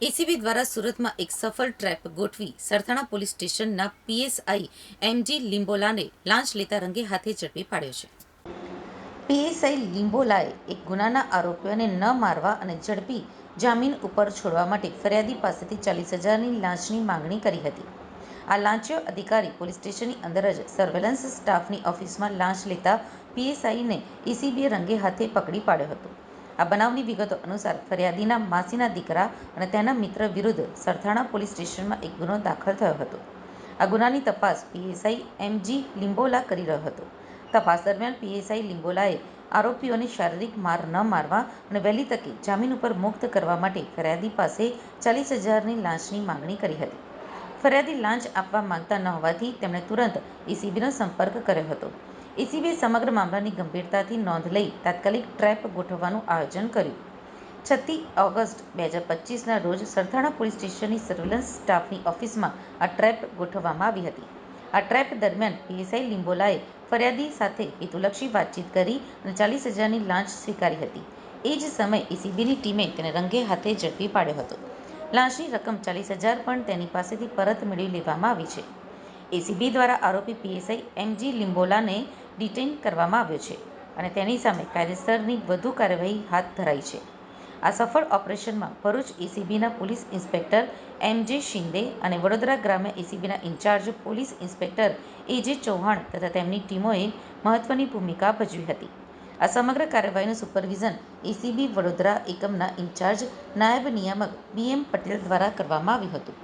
ACB દ્વારા સુરતમાં એક સફળ ટ્રેપ ગોઠવી સરથાણા પોલીસ સ્ટેશનના પીએસઆઈ એમજી લિંબોલાને લાંચ લેતા રંગે હાથે ઝડપી પાડ્યો છે. પીએસઆઈ લિંબોલાએ એક ગુનાના આરોપીઓને ન મારવા અને ઝડપી જામીન ઉપર છોડવા માટે ફરિયાદી પાસેથી 40,000ની લાંચની માંગણી કરી હતી. આ લાંચિયો અધિકારી પોલીસ સ્ટેશનની અંદર જ સર્વેલન્સ સ્ટાફની ઓફિસમાં લાંચ લેતા પીએસઆઈને એસીબીએ રંગે હાથે પકડી પાડ્યો હતો. આ બનાવની વિગતો અનુસાર ફરિયાદીના માસીના દીકરા અને તેના મિત્ર વિરુદ્ધ સરથાણા પોલીસ સ્ટેશનમાં એક ગુનો દાખલ થયો હતો. આ ગુનાની તપાસ પીએસઆઈ એમજી લિંબોલા કરી રહ્યો હતો. તપાસ દરમિયાન પીએસઆઈ લિંબોલાએ આરોપીઓને શારીરિક માર ન મારવા અને વહેલી તકે જામીન ઉપર મુક્ત કરવા માટે ફરિયાદી પાસે 40,000ની લાંચની માંગણી કરી હતી. ફરિયાદી લાંચ આપવા માંગતા ન હોવાથી તેમણે તુરંત એસીબીનો સંપર્ક કર્યો હતો. એસીબીએ સમગ્ર મામલાની ગંભીરતાથી નોંધ લઈ તાત્કાલિક ટ્રેપ ગોઠવવાનું આયોજન કર્યું. 6 ઓગસ્ટ 2025ના રોજ સરથાણા પોલીસ સ્ટેશનની સર્વેલન્સ સ્ટાફની ઓફિસમાં આ ટ્રેપ ગોઠવવામાં આવી હતી. આ ટ્રેપ દરમિયાન પીએસઆઈ લિંબોલાએ ફરિયાદી સાથે હેતુલક્ષી વાતચીત કરી અને 40,000ની લાંચ સ્વીકારી હતી. એ જ સમયે એસીબીની ટીમે તેને રંગે હાથે ઝડપી પાડ્યો હતો. લાંચની રકમ 40,000 પણ તેની પાસેથી પરત મેળવી લેવામાં આવી છે. એસીબી દ્વારા આરોપી પીએસઆઈ એમજી લિંબોલાને ડિટેઇન કરવામાં આવ્યો છે અને તેની સામે કાયદેસરની વધુ કાર્યવાહી હાથ ધરાઈ છે. આ સફળ ઓપરેશનમાં ભરૂચ એસીબીના પોલીસ ઇન્સ્પેક્ટર એમજે શિંદે અને વડોદરા ગ્રામ્ય એસીબીના ઇન્ચાર્જ પોલીસ ઇન્સ્પેક્ટર એજે ચૌહાણ તથા તેમની ટીમોએ મહત્વની ભૂમિકા ભજવી હતી. આ સમગ્ર કાર્યવાહીનું સુપરવિઝન એસીબી વડોદરા એકમના ઇન્ચાર્જ નાયબ નિયામક બીએમ પટેલ દ્વારા કરવામાં આવ્યું હતું.